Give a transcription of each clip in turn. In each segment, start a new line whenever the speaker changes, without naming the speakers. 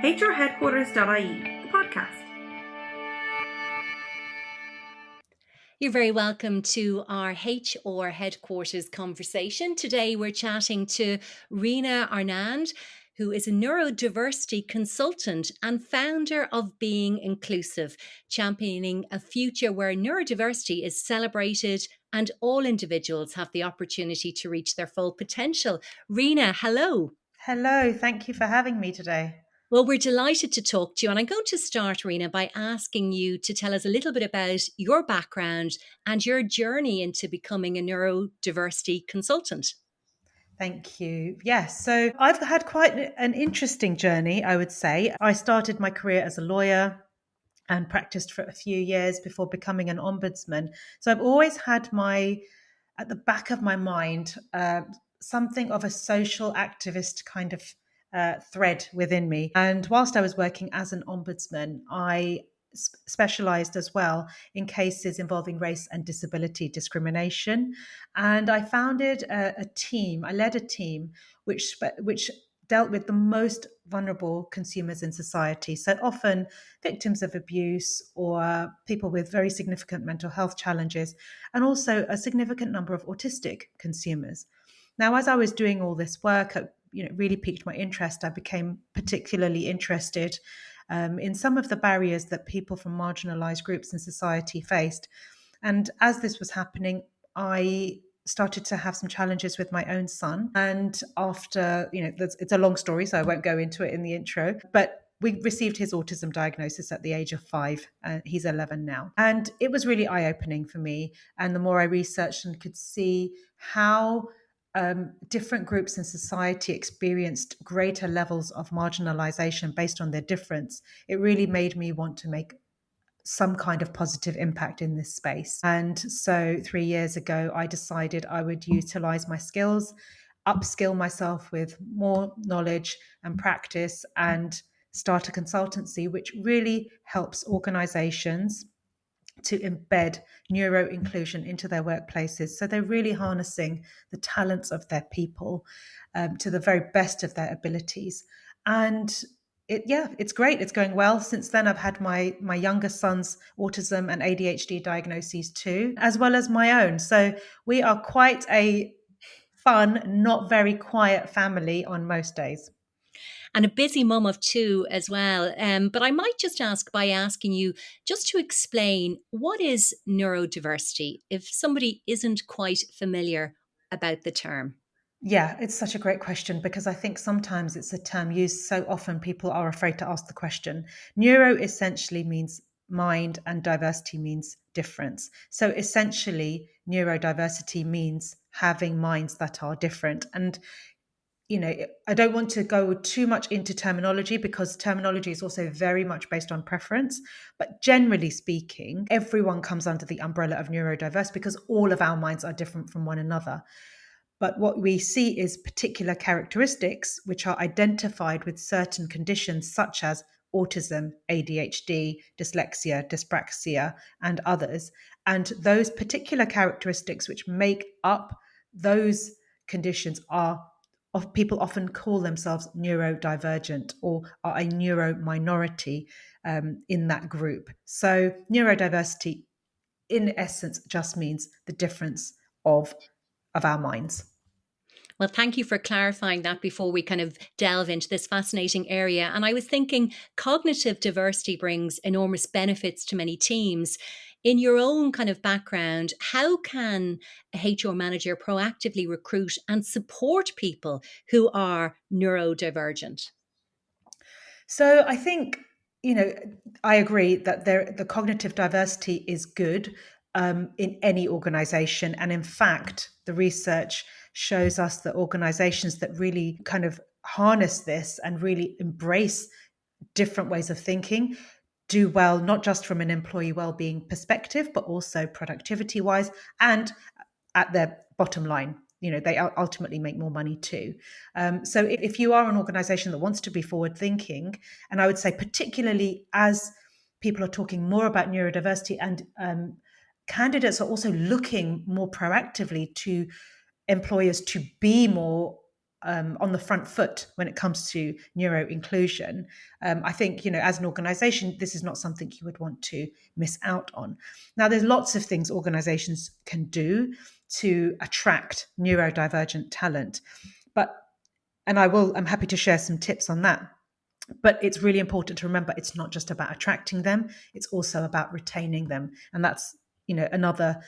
HRheadquarters.ie, the podcast.
You're very welcome to our HR headquarters conversation. Today we're chatting to Reena Anand, who is a neurodiversity consultant and founder of Being Inclusive, championing a future where neurodiversity is celebrated and all individuals have the opportunity to reach their full potential. Reena, hello.
Hello, thank you for having me today.
Well, we're delighted to talk to you. And I'm going to start, Rina, by asking you to tell us a little bit about your background and your journey into becoming a neurodiversity consultant.
Thank you. Yes, so I've had quite an interesting journey, I would say. I started my career as a lawyer and practiced for a few years before becoming an ombudsman. So I've always had at the back of my mind, something of a social activist kind of thread within me. And whilst I was working as an ombudsman, I specialized as well in cases involving race and disability discrimination. And I founded a team, I led a team which dealt with the most vulnerable consumers in society. So often victims of abuse or people with very significant mental health challenges, and also a significant number of autistic consumers. Now, as I was doing all this work, it really piqued my interest. I became particularly interested in some of the barriers that people from marginalized groups in society faced. And as this was happening, I started to have some challenges with my own son. And after, it's a long story, so I won't go into it in the intro, but we received his autism diagnosis at the age of 5. He's 11 now. And it was really eye-opening for me. And the more I researched and could see how different groups in society experienced greater levels of marginalization based on their difference, it really made me want to make some kind of positive impact in this space. And so 3 years ago, I decided I would utilize my skills, upskill myself with more knowledge and practice, and start a consultancy which really helps organizations to embed neuro-inclusion into their workplaces. So they're really harnessing the talents of their people to the very best of their abilities. And it's great. It's going well. Since then, I've had my younger son's autism and ADHD diagnoses too, as well as my own. So we are quite a fun, not very quiet family on most days.
And a busy mum of 2 as well. But I might just ask by asking you just to explain, what is neurodiversity if somebody isn't quite familiar about the term?
Yeah, it's such a great question because I think sometimes it's a term used so often people are afraid to ask the question. Neuro essentially means mind and diversity means difference. So essentially, neurodiversity means having minds that are different. And I don't want to go too much into terminology because terminology is also very much based on preference. But generally speaking, everyone comes under the umbrella of neurodiverse because all of our minds are different from one another. But what we see is particular characteristics which are identified with certain conditions such as autism, ADHD, dyslexia, dyspraxia, and others. And those particular characteristics which make up those conditions are of people often call themselves neurodivergent or are a neuro minority in that group. So neurodiversity in essence just means the difference of our minds.
Well, thank you for clarifying that before we kind of delve into this fascinating area. And I was thinking cognitive diversity brings enormous benefits to many teams. In your own kind of background, how can a HR manager proactively recruit and support people who are neurodivergent?
So I think, I agree that the cognitive diversity is good in any organization. And in fact, the research shows us that organizations that really kind of harness this and really embrace different ways of thinking do well, not just from an employee well-being perspective, but also productivity wise and at their bottom line. They ultimately make more money too. So if you are an organization that wants to be forward thinking, and I would say particularly as people are talking more about neurodiversity and candidates are also looking more proactively to employers to be more on the front foot when it comes to neuro-inclusion. I think, as an organization, this is not something you would want to miss out on. Now, there's lots of things organizations can do to attract neurodivergent talent, I'm happy to share some tips on that. But it's really important to remember it's not just about attracting them, it's also about retaining them. And that's another,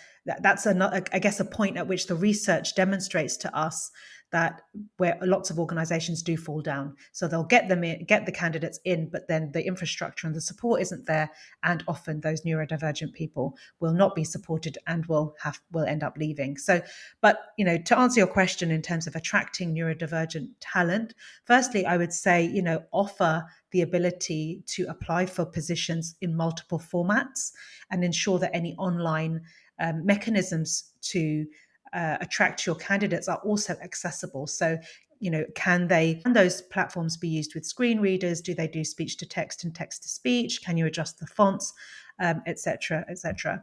I guess, a point at which the research demonstrates to us that where lots of organizations do fall down. So they'll get the candidates in, but then the infrastructure and the support isn't there, and often those neurodivergent people will not be supported and will end up leaving. So, but to answer your question in terms of attracting neurodivergent talent, firstly, I would say offer the ability to apply for positions in multiple formats and ensure that any online mechanisms to attract your candidates are also accessible. So, can those platforms be used with screen readers? Do they do speech to text and text to speech? Can you adjust the fonts, etc., etc.?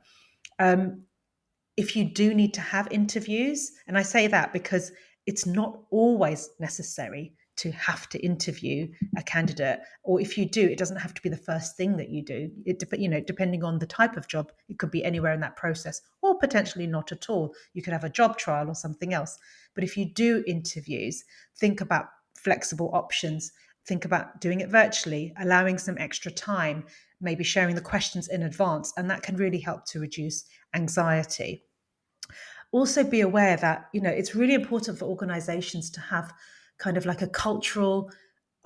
If you do need to have interviews, and I say that because it's not always necessary to have to interview a candidate, or if you do, it doesn't have to be the first thing that you do. Depending on the type of job, it could be anywhere in that process, or potentially not at all. You could have a job trial or something else. But if you do interviews, think about flexible options. Think about doing it virtually, allowing some extra time, maybe sharing the questions in advance, and that can really help to reduce anxiety. Also be aware that it's really important for organizations to have kind of like a cultural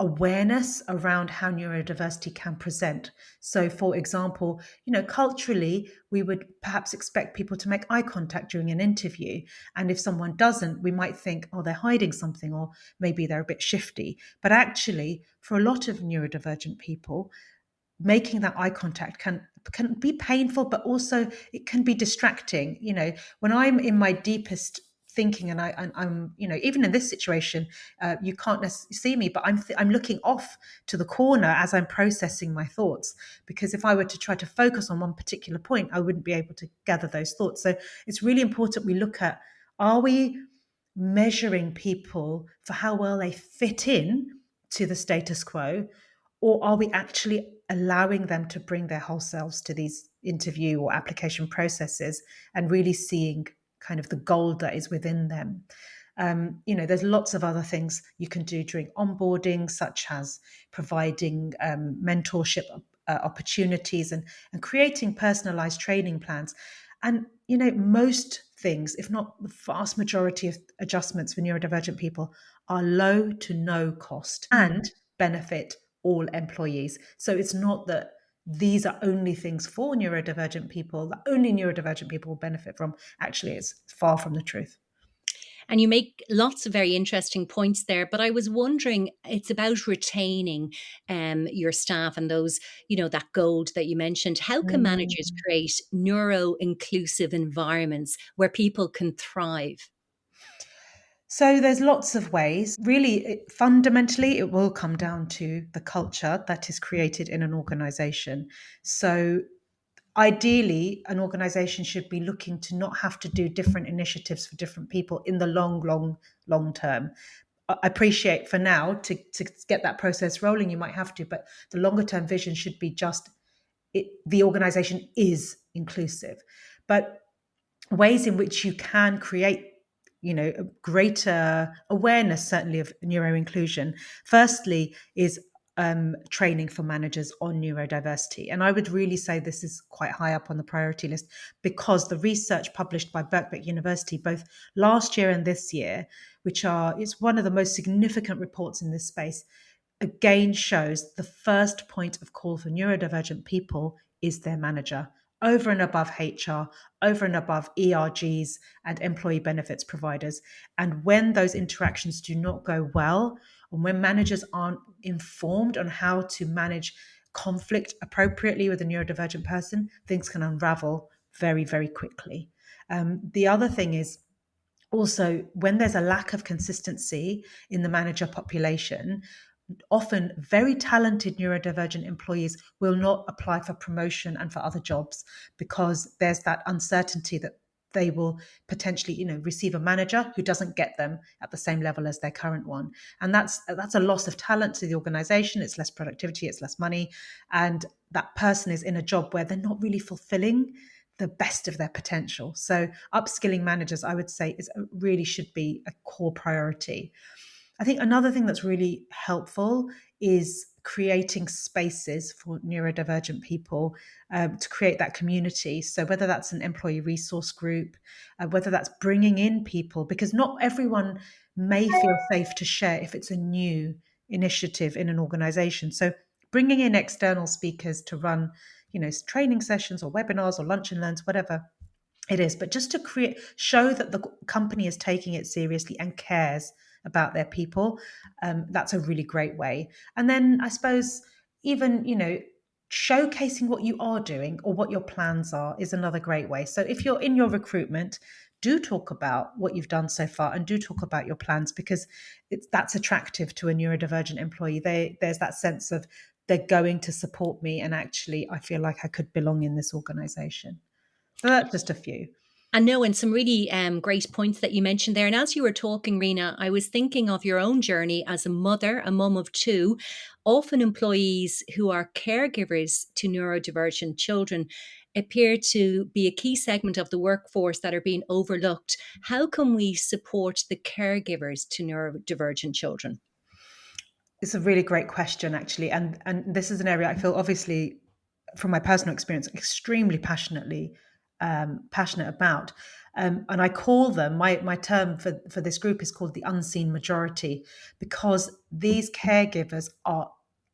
awareness around how neurodiversity can present. So for example, culturally, we would perhaps expect people to make eye contact during an interview. And if someone doesn't, we might think, oh, they're hiding something, or maybe they're a bit shifty. But actually, for a lot of neurodivergent people, making that eye contact can be painful, but also it can be distracting. When I'm in my deepest thinking, and I'm even in this situation, you can't necessarily see me, but I'm looking off to the corner as I'm processing my thoughts, because if I were to try to focus on one particular point, I wouldn't be able to gather those thoughts. So it's really important we look at, are we measuring people for how well they fit in to the status quo, or are we actually allowing them to bring their whole selves to these interview or application processes and really seeing kind of the gold that is within them? There's lots of other things you can do during onboarding, such as providing mentorship opportunities and creating personalized training plans. And, most things, if not the vast majority of adjustments for neurodivergent people, are low to no cost and benefit all employees. So it's not that these are only things for neurodivergent people, that only neurodivergent people will benefit from. Actually, it's far from the truth.
And you make lots of very interesting points there. But I was wondering, it's about retaining your staff and those, that gold that you mentioned. How can managers create neuro-inclusive environments where people can thrive?
So there's lots of ways. Really, fundamentally, it will come down to the culture that is created in an organization. So ideally, an organization should be looking to not have to do different initiatives for different people in the long term. I appreciate for now to get that process rolling, you might have to, but the longer term vision should be just the organization is inclusive. But ways in which you can create a greater awareness, certainly, of neuro-inclusion, firstly, is training for managers on neurodiversity. And I would really say this is quite high up on the priority list, because the research published by Birkbeck University both last year and this year, it's one of the most significant reports in this space, again shows the first point of call for neurodivergent people is their manager, over and above HR, over and above ERGs and employee benefits providers. And when those interactions do not go well, and when managers aren't informed on how to manage conflict appropriately with a neurodivergent person, things can unravel very, very quickly. The other thing is, also, when there's a lack of consistency in the manager population, often very talented neurodivergent employees will not apply for promotion and for other jobs, because there's that uncertainty that they will potentially, receive a manager who doesn't get them at the same level as their current one. And that's a loss of talent to the organization. It's less productivity, it's less money. And that person is in a job where they're not really fulfilling the best of their potential. So upskilling managers, I would say, really should be a core priority. I think another thing that's really helpful is creating spaces for neurodivergent people, to create that community. So whether that's an employee resource group, whether that's bringing in people, because not everyone may feel safe to share if it's a new initiative in an organization. So bringing in external speakers to run, training sessions or webinars or lunch and learns, whatever it is, but just to show that the company is taking it seriously and cares about their people. That's a really great way. And then I suppose even, showcasing what you are doing or what your plans are is another great way. So if you're in your recruitment, do talk about what you've done so far and do talk about your plans, because that's attractive to a neurodivergent employee. There's that sense of they're going to support me, and actually I feel like I could belong in this organization. So that's just a few.
And some really great points that you mentioned there. And as you were talking, Rena, I was thinking of your own journey as a mother, a mum of two. Often employees who are caregivers to neurodivergent children appear to be a key segment of the workforce that are being overlooked. How can we support the caregivers to neurodivergent children?
It's a really great question, actually. And this is an area I feel, obviously, from my personal experience, extremely passionate about. And I call them, my term for this group is called the unseen majority, because these caregivers are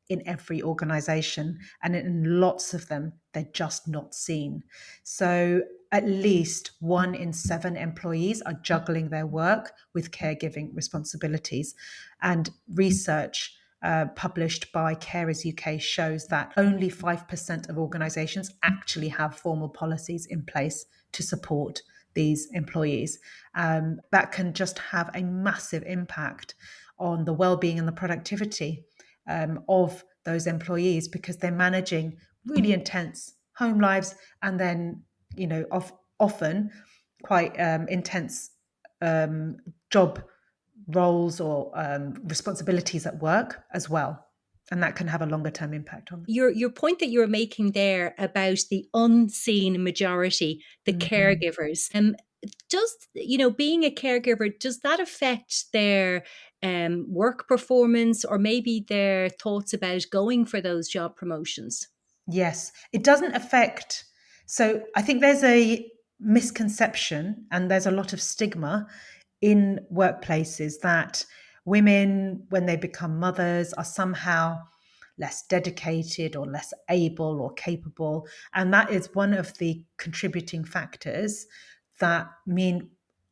in every organization, and in lots of them, they're just not seen. So at least 1 in 7 employees are juggling their work with caregiving responsibilities. And research published by Carers UK shows that only 5% of organisations actually have formal policies in place to support these employees. That can just have a massive impact on the well-being and the productivity of those employees, because they're managing really intense home lives, and then often quite intense job roles or responsibilities at work as well, and that can have a longer term impact on them.
Your point that you were making there about the unseen majority, the caregivers, does being a caregiver, does that affect their work performance, or maybe their thoughts about going for those job promotions?
Yes, it doesn't affect. So I think there's a misconception and there's a lot of stigma in workplaces that women, when they become mothers, are somehow less dedicated or less able or capable. And that is one of the contributing factors that mean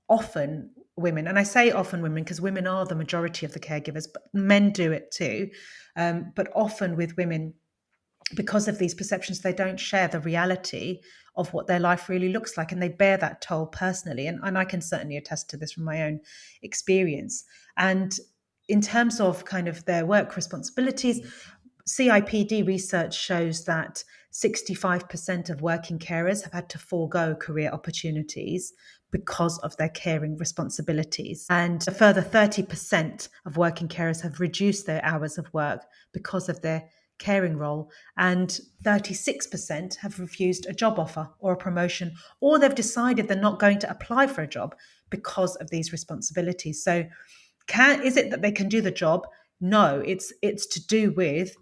often women, and I say often women because women are the majority of the caregivers, but men do it too. But often with women, because of these perceptions, they don't share the reality of what their life really looks like, and they bear that toll personally. And I can certainly attest to this from my own experience. And in terms of kind of their work responsibilities, CIPD research shows that 65% of working carers have had to forego career opportunities because of their caring responsibilities. And a further 30% of working carers have reduced their hours of work because of their caring role, and 36% have refused a job offer or a promotion, or they've decided they're not going to apply for a job because of these responsibilities. So is it that they can do the job? No, it's to do with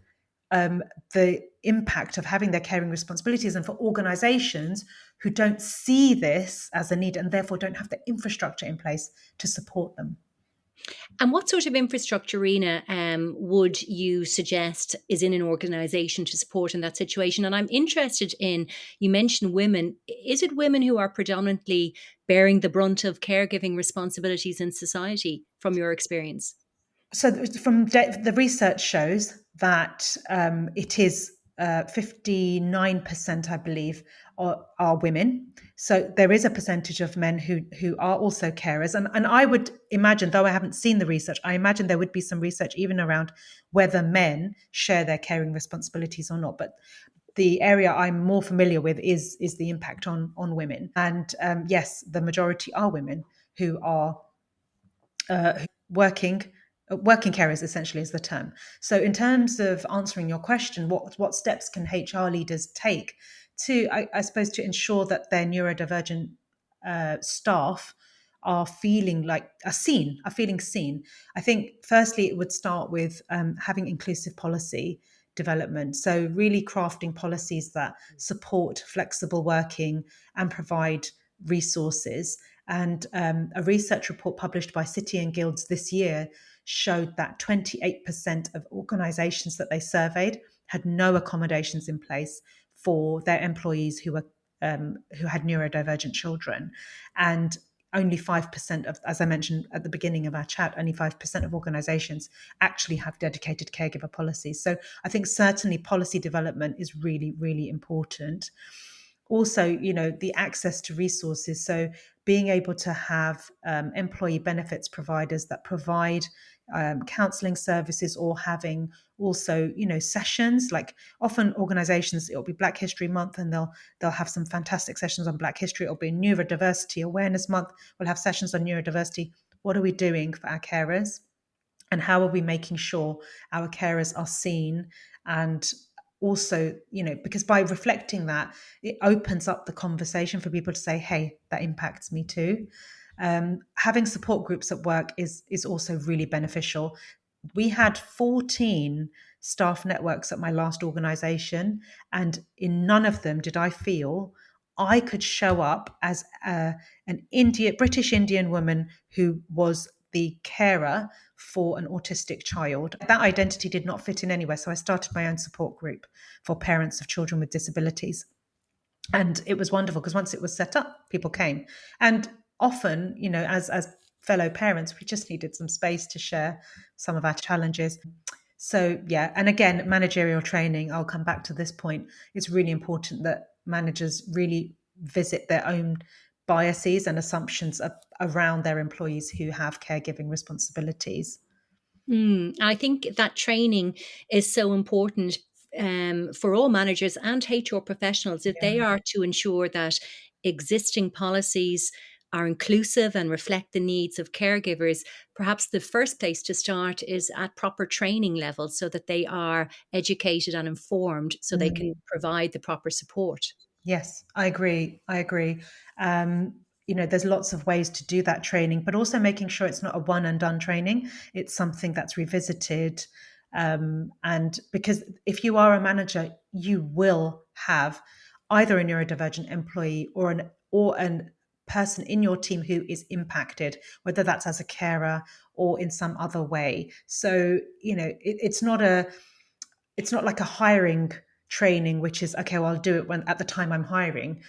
the impact of having their caring responsibilities, and for organizations who don't see this as a need and therefore don't have the infrastructure in place to support them.
And what sort of infrastructure, Rena, would you suggest is in an organisation to support in that situation? And I'm interested in, you mentioned women. Is it women who are predominantly bearing the brunt of caregiving responsibilities in society, from your experience?
So from the research shows that it is 59%, I believe, are women. So there is a percentage of men who are also carers. And I would imagine, though I haven't seen the research, I imagine there would be some research even around whether men share their caring responsibilities or not. But the area I'm more familiar with is the impact on women. And yes, the majority are women who are working working carers essentially is the term. So in terms of answering your question, what steps can HR leaders take to, I suppose, to ensure that their neurodivergent staff are feeling like are feeling seen? I think firstly it would start with having inclusive policy development. So really crafting policies that support flexible working and provide resources. And a research report published by City and Guilds this year showed that 28% of organisations that they surveyed had no accommodations in place for their employees who had neurodivergent children, and only 5% of, as I mentioned at the beginning of our chat, only 5% of organisations actually have dedicated caregiver policies. So I think certainly policy development is really, really important. Also, the access to resources. So being able to have employee benefits providers that provide counseling services, or having also sessions. Like often organizations, it'll be Black History Month and they'll have some fantastic sessions on Black history. It'll be Neurodiversity Awareness Month, we'll have sessions on neurodiversity. What are we doing for our carers, and how are we making sure our carers are seen? And also, because by reflecting that, it opens up the conversation for people to say, hey, that impacts me too. Having support groups at work is also really beneficial. We had 14 staff networks at my last organization, and in none of them did I feel I could show up as an British Indian woman who was the carer for an autistic child. That identity did not fit in anywhere, so I started my own support group for parents of children with disabilities. And it was wonderful because once it was set up, people came. And often, as fellow parents, we just needed some space to share some of our challenges. So, yeah. And again, managerial training, I'll come back to this point. It's really important that managers really visit their own biases and assumptions around their employees who have caregiving responsibilities.
I think that training is so important for all managers and HR professionals if they
Yeah.
are to ensure that existing policies are inclusive and reflect the needs of caregivers. Perhaps the first place to start is at proper training levels so that they are educated and informed so they
Mm.
can provide the proper support.
Yes, I agree. I agree. There's lots of ways to do that training, but also making sure it's not a one and done training. It's something that's revisited. And because if you are a manager, you will have either a neurodivergent employee or an person in your team who is impacted, whether that's as a carer or in some other way. So, it's not like a hiring training, which is okay, well, I'll do it when at the time I'm hiring.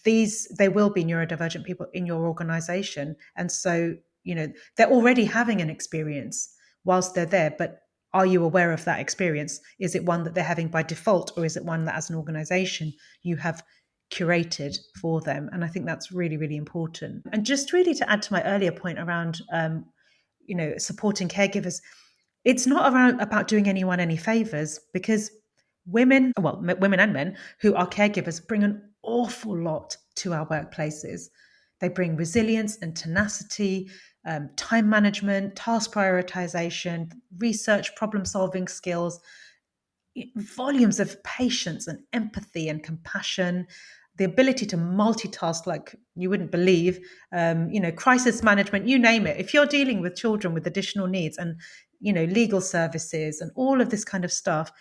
There will be neurodivergent people in your organization. And so, they're already having an experience whilst they're there, but are you aware of that experience? Is it one that they're having by default, or is it one that as an organization you have curated for them? And I think that's really, really important. And just really to add to my earlier point around supporting caregivers, it's not about doing anyone any favors, because women and men who are caregivers bring an awful lot to our workplaces. They bring resilience and tenacity, time management, task prioritization, research, problem solving skills, volumes of patience and empathy and compassion, the ability to multitask like you wouldn't believe, crisis management, you name it. If you're dealing with children with additional needs and, legal services and all of this kind of stuff,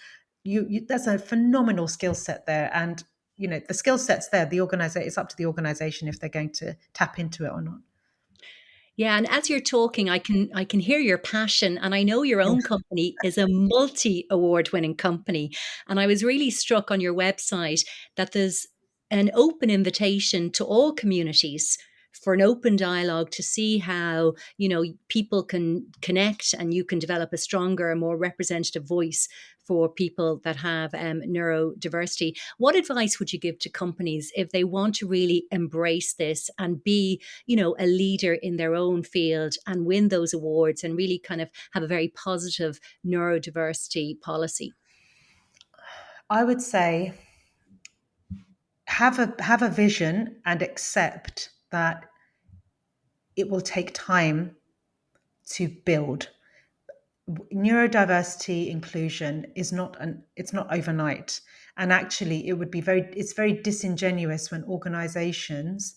there's a phenomenal skill set there. And, the skill set's there. It's up to the organization if they're going to tap into it or not.
Yeah, and as you're talking, I can hear your passion, and I know your
Yeah.
own company is a multi-award winning company. And I was really struck on your website that there's an open invitation to all communities for an open dialogue to see how, people can connect and you can develop a stronger and more representative voice for people that have neurodiversity. What advice would you give to companies if they want to really embrace this and be a leader in their own field and win those awards and really kind of have a very positive neurodiversity policy?
I would say have a vision and accept that it will take time to build. Neurodiversity inclusion is not it's not overnight, and actually it would be it's very disingenuous when organizations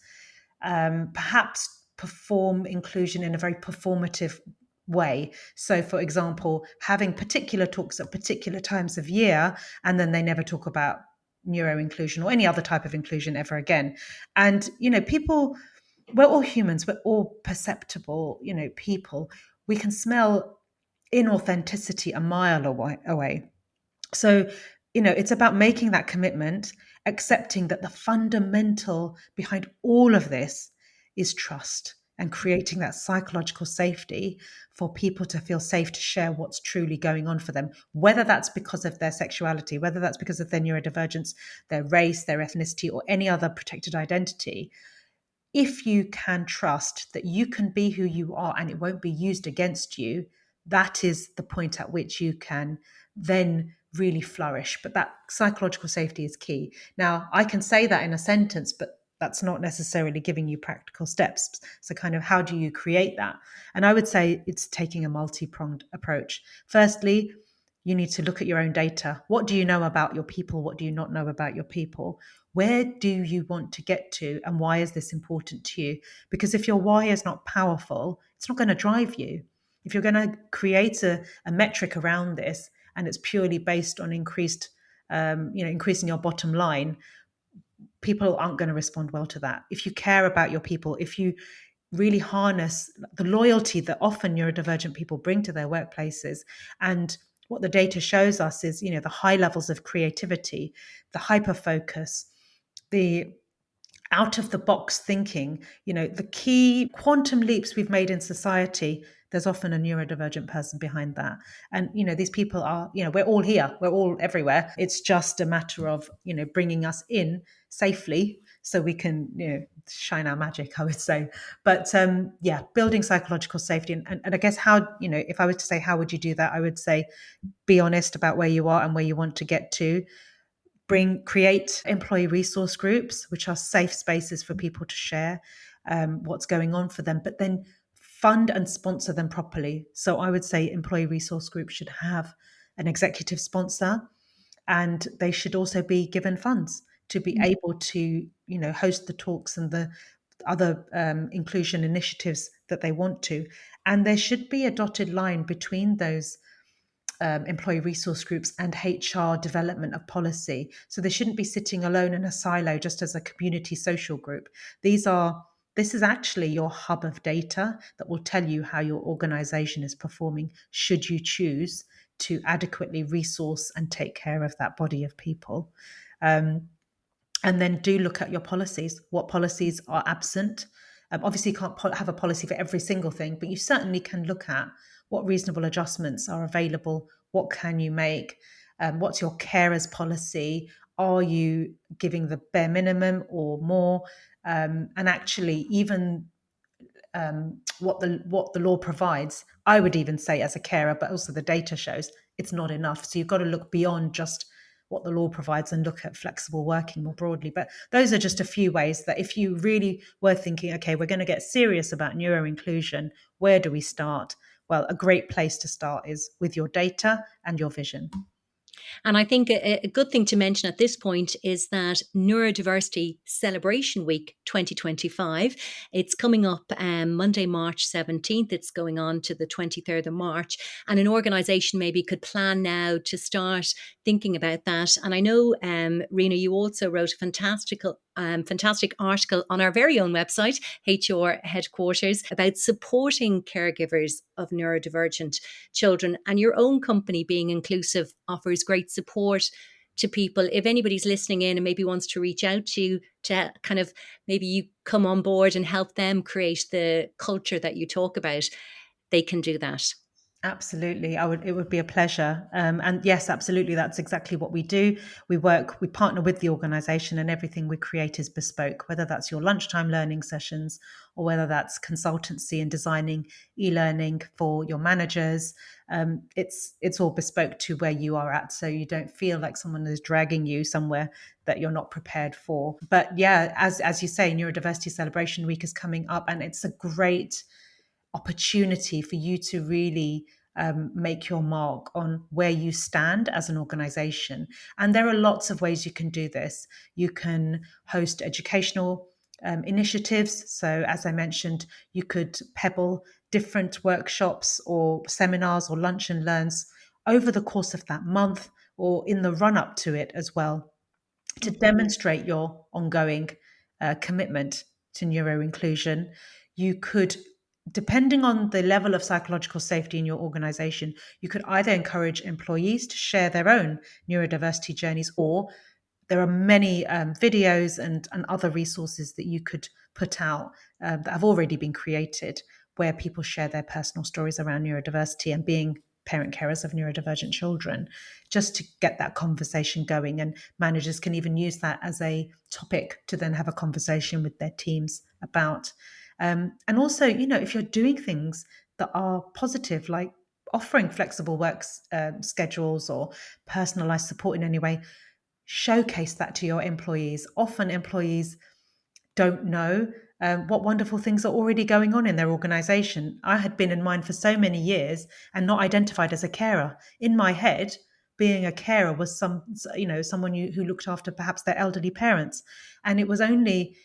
perhaps perform inclusion in a very performative way. So, for example, having particular talks at particular times of year, and then they never talk about neuro inclusion or any other type of inclusion ever again. And, people, we're all humans, we're all perceptible, people. We can smell inauthenticity a mile away. So, it's about making that commitment, accepting that the fundamental behind all of this is trust and creating that psychological safety for people to feel safe to share what's truly going on for them, whether that's because of their sexuality, whether that's because of their neurodivergence, their race, their ethnicity, or any other protected identity. If you can trust that you can be who you are and it won't be used against you, that is the point at which you can then really flourish. But that psychological safety is key. Now, I can say that in a sentence, but that's not necessarily giving you practical steps. So, kind of, how do you create that? And I would say it's taking a multi-pronged approach. Firstly, you need to look at your own data. What do you know about your people? What do you not know about your people? Where do you want to get to? And why is this important to you? Because if your why is not powerful, it's not going to drive you. If you're going to create a metric around this and it's purely based on increasing your bottom line, people aren't going to respond well to that. If you care about your people, if you really harness the loyalty that often neurodivergent people bring to their workplaces, and what the data shows us is, the high levels of creativity, the hyper focus, the out of the box thinking, the key quantum leaps we've made in society, there's often a neurodivergent person behind that. And, these people are, we're all here, we're all everywhere. It's just a matter of, bringing us in safely so we can, shine our magic, I would say. But building psychological safety. And I guess how, if I was to say, how would you do that? I would say, be honest about where you are and where you want to get to. Create employee resource groups, which are safe spaces for people to share what's going on for them, but then fund and sponsor them properly. So I would say employee resource groups should have an executive sponsor, and they should also be given funds to be able to, host the talks and the other inclusion initiatives that they want to. And there should be a dotted line between those employee resource groups and HR development of policy. So they shouldn't be sitting alone in a silo just as a community social group. This is actually your hub of data that will tell you how your organization is performing, should you choose to adequately resource and take care of that body of people. And then do look at your policies. What policies are absent? Obviously, you can't have a policy for every single thing, but you certainly can look at what reasonable adjustments are available. What can you make? What's your carers policy? Are you giving the bare minimum or more? And actually, even what the law provides, I would even say as a carer, but also the data shows it's not enough. So you've got to look beyond just what the law provides and look at flexible working more broadly. But those are just a few ways that if you really were thinking, okay, we're going to get serious about neuro inclusion, where do we start? Well, a great place to start is with your data and your vision.
And I think a good thing to mention at this point is that Neurodiversity Celebration Week 2025, it's coming up Monday, March 17th. It's going on to the 23rd of March. And an organisation maybe could plan now to start thinking about that. And I know, Rina, you also wrote a fantastic article on our very own website, HR Headquarters, about supporting caregivers of neurodivergent children. And your own company, Being Inclusive, offers great support to people. If anybody's listening in and maybe wants to reach out to you to kind of maybe you come on board and help them create the culture that you talk about, they can do that.
Absolutely. It would be a pleasure. And yes, absolutely. That's exactly what we do. We partner with the organization, and everything we create is bespoke, whether that's your lunchtime learning sessions or whether that's consultancy and designing e-learning for your managers. It's all bespoke to where you are at. So you don't feel like someone is dragging you somewhere that you're not prepared for. But yeah, as you say, Neurodiversity Celebration Week is coming up, and it's a great opportunity for you to really make your mark on where you stand as an organization. And there are lots of ways you can do this. You can host educational initiatives. So, as I mentioned, you could pebble different workshops or seminars or lunch and learns over the course of that month or in the run up to it as well, to demonstrate your ongoing commitment to neuro inclusion. You could, depending on the level of psychological safety in your organization, you could either encourage employees to share their own neurodiversity journeys, or there are many videos and other resources that you could put out that have already been created, where people share their personal stories around neurodiversity and being parent carers of neurodivergent children, just to get that conversation going. And managers can even use that as a topic to then have a conversation with their teams about. And also, if you're doing things that are positive, like offering flexible work schedules or personalized support in any way, showcase that to your employees. Often employees don't know what wonderful things are already going on in their organization. I had been in mine for so many years and not identified as a carer. In my head, being a carer was someone who looked after perhaps their elderly parents. And it was only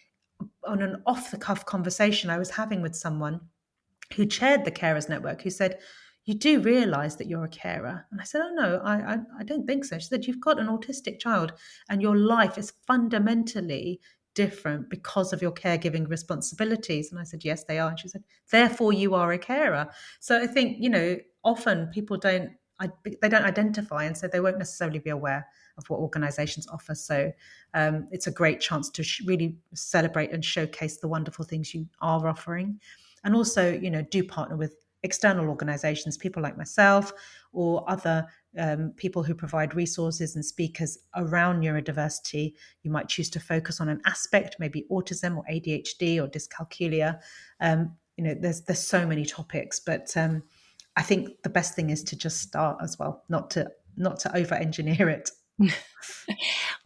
on an off the cuff conversation I was having with someone who chaired the carers network, who said, "You do realize that you're a carer?" And I said, "Oh no, I don't think so." She said, "You've got an autistic child and your life is fundamentally different because of your caregiving responsibilities." And I said, "Yes, they are." And she said, "Therefore you are a carer." So I think, often people they don't identify, and so they won't necessarily be aware of what organizations offer. So it's a great chance to really celebrate and showcase the wonderful things you are offering. And also, do partner with external organizations, people like myself or other people who provide resources and speakers around neurodiversity. You might choose to focus on an aspect, maybe autism or ADHD or dyscalculia. There's so many topics, but I think the best thing is to just start as well, not to over engineer it.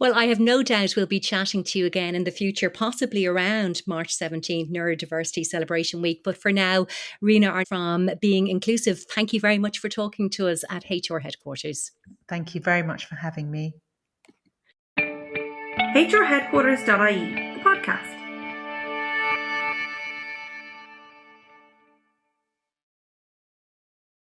Well, I have no doubt we'll be chatting to you again in the future, possibly around March 17th, Neurodiversity Celebration Week. But for now, Rina from Being Inclusive, thank you very much for talking to us at HR Headquarters.
Thank you very much for having me.
HRHeadquarters.ie, the podcast.